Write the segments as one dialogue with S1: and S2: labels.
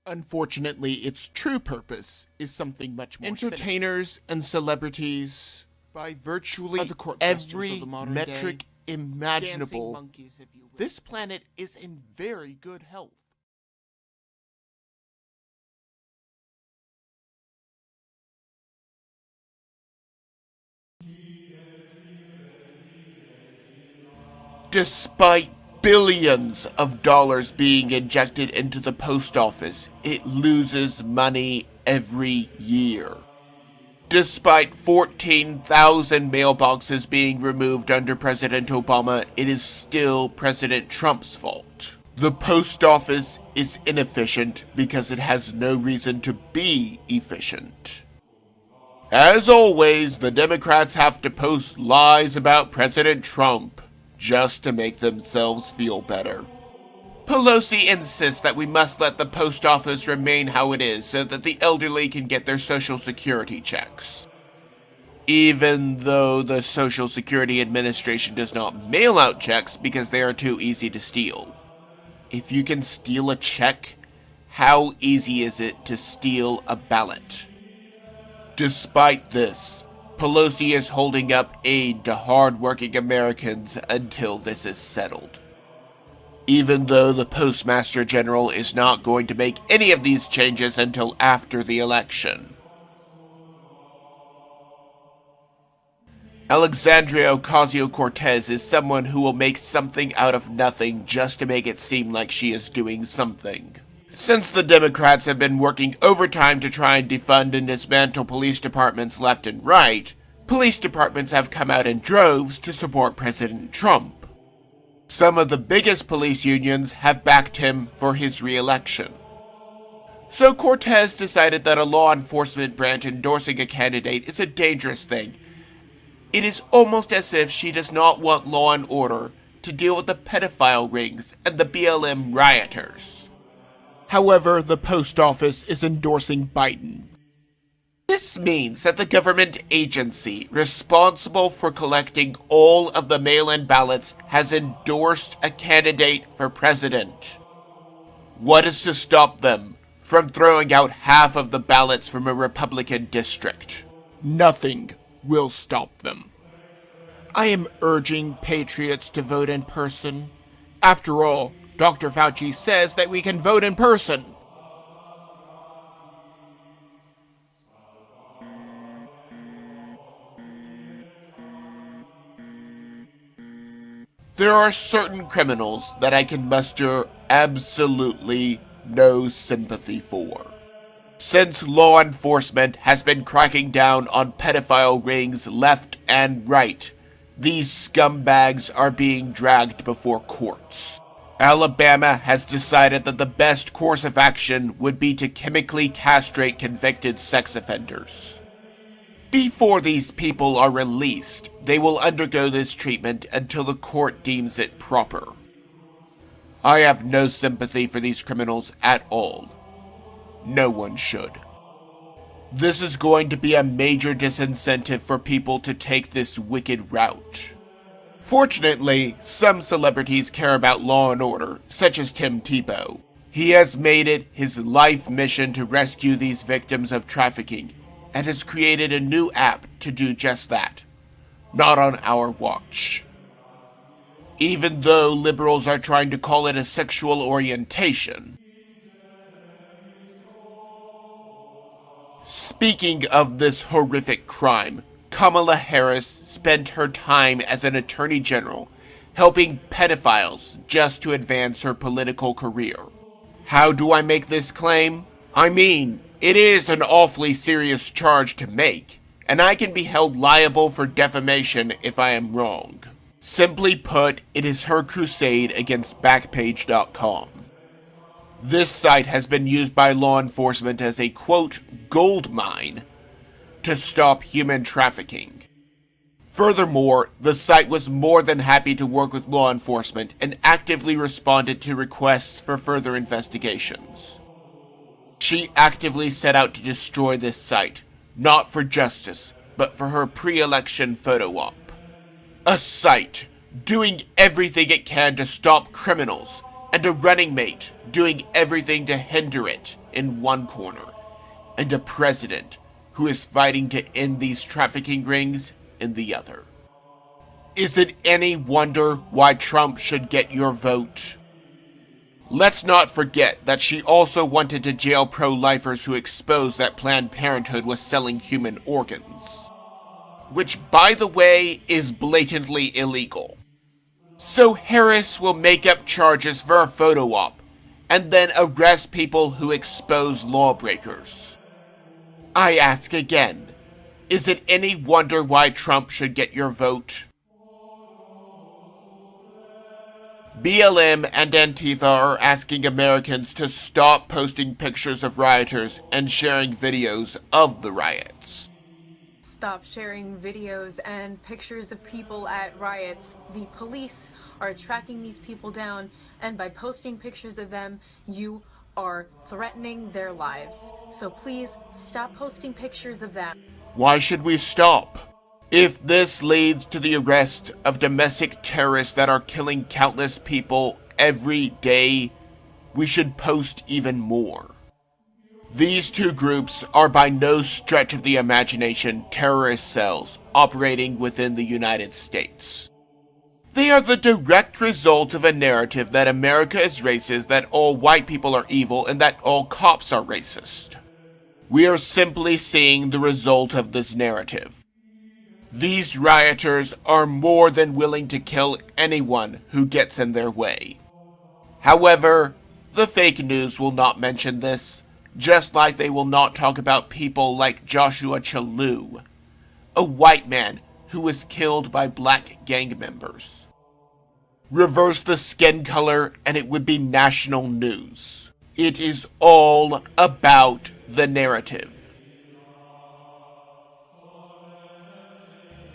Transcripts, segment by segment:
S1: Unfortunately, its true purpose is something much more entertainers and celebrities, by virtually every metric imaginable, this planet is in very good health. Despite billions of dollars being injected into the post office, it loses money every year. Despite 14,000 mailboxes being removed under President Obama, it is still President Trump's fault. The post office is inefficient because it has no reason to be efficient. As always, the Democrats have to post lies about President Trump just to make themselves feel better. Pelosi insists that we must let the post office remain how it is so that the elderly can get their Social Security checks. Even though the Social Security Administration does not mail out checks because they are too easy to steal. If you can steal a check, how easy is it to steal a ballot? Despite this, Pelosi is holding up aid to hard-working Americans until this is settled. Even though the Postmaster General is not going to make any of these changes until after the election. Alexandria Ocasio-Cortez is someone who will make something out of nothing just to make it seem like she is doing something. Since the Democrats have been working overtime to try and defund and dismantle police departments left and right, police departments have come out in droves to support President Trump. Some of the biggest police unions have backed him for his re-election. So Cortez decided that a law enforcement branch endorsing a candidate is a dangerous thing. It is almost as if she does not want law and order to deal with the pedophile rings and the BLM rioters. However, the post office is endorsing Biden. This means that the government agency responsible for collecting all of the mail-in ballots has endorsed a candidate for president. What is to stop them from throwing out half of the ballots from a Republican district? Nothing will stop them. I am urging patriots to vote in person. After all, Dr. Fauci says that we can vote in person. There are certain criminals that I can muster absolutely no sympathy for. Since law enforcement has been cracking down on pedophile rings left and right, these scumbags are being dragged before courts. Alabama has decided that the best course of action would be to chemically castrate convicted sex offenders. Before these people are released, they will undergo this treatment until the court deems it proper. I have no sympathy for these criminals at all. No one should. This is going to be a major disincentive for people to take this wicked route. Fortunately, some celebrities care about law and order, such as Tim Tebow. He has made it his life mission to rescue these victims of trafficking, and has created a new app to do just that. Not on our watch. Even though liberals are trying to call it a sexual orientation. Speaking of this horrific crime, Kamala Harris spent her time as an attorney general helping pedophiles just to advance her political career. How do I make this claim? I mean, it is an awfully serious charge to make, and I can be held liable for defamation if I am wrong. Simply put, it is her crusade against Backpage.com. This site has been used by law enforcement as a, quote, gold mine to stop human trafficking. Furthermore, the site was more than happy to work with law enforcement and actively responded to requests for further investigations. She actively set out to destroy this site, not for justice, but for her pre-election photo op. A site doing everything it can to stop criminals, and a running mate doing everything to hinder it in one corner, and a president who is fighting to end these trafficking rings in the other. Is it any wonder why Trump should get your vote? Let's not forget that she also wanted to jail pro-lifers who exposed that Planned Parenthood was selling human organs. Which, by the way, is blatantly illegal. So Harris will make up charges for a photo op, and then arrest people who expose lawbreakers. I ask again, is it any wonder why Trump should get your vote? BLM and Antifa are asking Americans to stop posting pictures of rioters and sharing videos of the riots.
S2: Stop sharing videos and pictures of people at riots. The police are tracking these people down, and by posting pictures of them, you are threatening their lives. So please stop posting pictures of them.
S1: Why should we stop? If this leads to the arrest of domestic terrorists that are killing countless people every day, we should post even more. These two groups are by no stretch of the imagination terrorist cells operating within the United States. They are the direct result of a narrative that America is racist, that all white people are evil, and that all cops are racist. We are simply seeing the result of this narrative. These rioters are more than willing to kill anyone who gets in their way. However, the fake news will not mention this, just like they will not talk about people like Joshua Chalou, a white man who was killed by black gang members. Reverse the skin color and it would be national news. It is all about the narrative.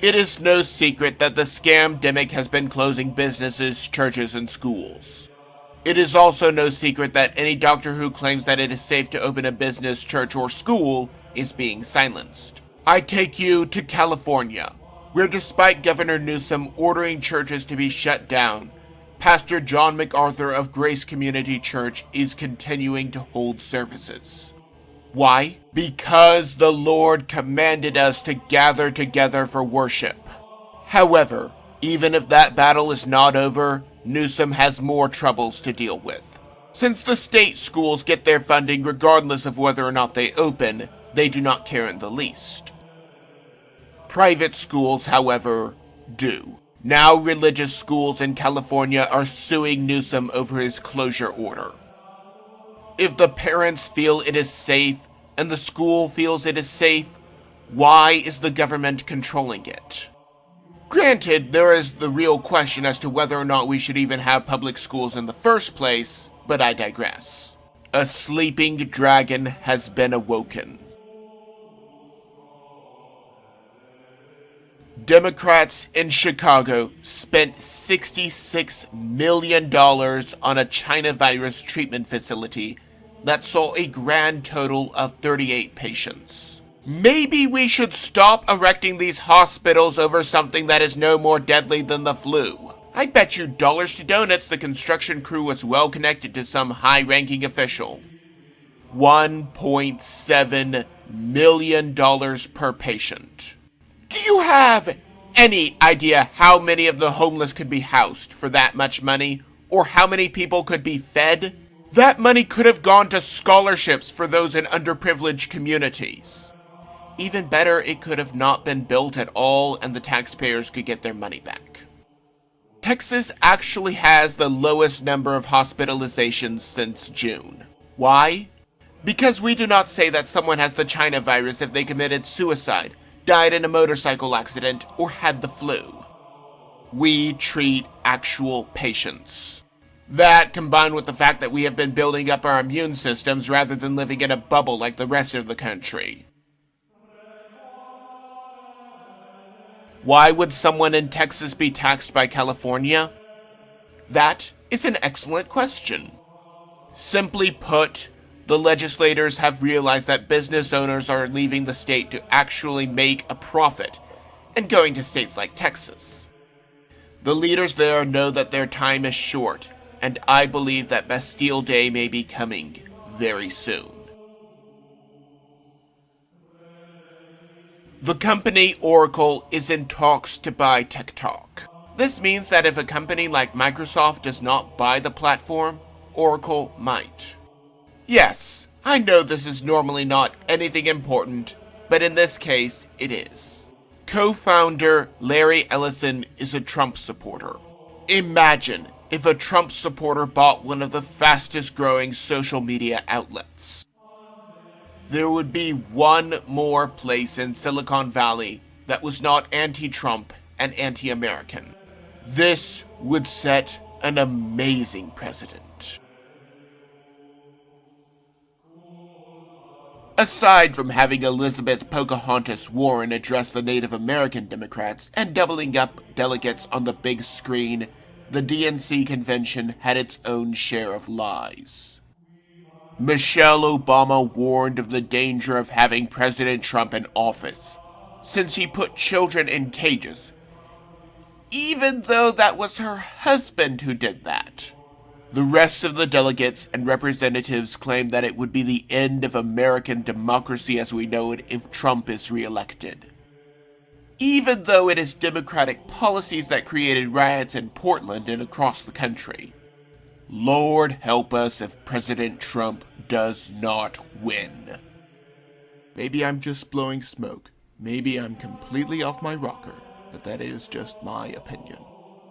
S1: It is no secret that the scamdemic has been closing businesses, churches, and schools. It is also no secret that any doctor who claims that it is safe to open a business, church, or school is being silenced. I take you to California, where despite Governor Newsom ordering churches to be shut down, Pastor John MacArthur of Grace Community Church is continuing to hold services. Why? Because the Lord commanded us to gather together for worship. However, even if that battle is not over, Newsom has more troubles to deal with. Since the state schools get their funding regardless of whether or not they open, they do not care in the least. Private schools, however, do. Now religious schools in California are suing Newsom over his closure order. If the parents feel it is safe and the school feels it is safe, why is the government controlling it? Granted, there is the real question as to whether or not we should even have public schools in the first place, but I digress. A sleeping dragon has been awoken. Democrats in Chicago spent $66 million on a China virus treatment facility that saw a grand total of 38 patients. Maybe we should stop erecting these hospitals over something that is no more deadly than the flu. I bet you dollars to donuts the construction crew was well connected to some high-ranking official. $1.7 million per patient. Do you have any idea how many of the homeless could be housed for that much money? Or how many people could be fed? That money could have gone to scholarships for those in underprivileged communities. Even better, it could have not been built at all and the taxpayers could get their money back. Texas actually has the lowest number of hospitalizations since June. Why? Because we do not say that someone has the China virus if they committed suicide, died in a motorcycle accident, or had the flu. We treat actual patients. That, combined with the fact that we have been building up our immune systems rather than living in a bubble like the rest of the country. Why would someone in Texas be taxed by California? That is an excellent question. Simply put, the legislators have realized that business owners are leaving the state to actually make a profit and going to states like Texas. The leaders there know that their time is short and I believe that Bastille Day may be coming very soon. The company Oracle is in talks to buy Tik Tok. This means that if a company like Microsoft does not buy the platform, Oracle might. Yes, I know this is normally not anything important, but in this case, it is. Co-founder Larry Ellison is a Trump supporter. Imagine if a Trump supporter bought one of the fastest growing social media outlets. There would be one more place in Silicon Valley that was not anti-Trump and anti-American. This would set an amazing precedent. Aside from having Elizabeth Pocahontas Warren address the Native American Democrats and doubling up delegates on the big screen, the DNC Convention had its own share of lies. Michelle Obama warned of the danger of having President Trump in office, since he put children in cages, even though that was her husband who did that. The rest of the delegates and representatives claimed that it would be the end of American democracy as we know it if Trump is reelected. Even though it is Democratic policies that created riots in Portland and across the country. Lord help us if President Trump does not win. Maybe I'm just blowing smoke. Maybe I'm completely off my rocker, but that is just my opinion.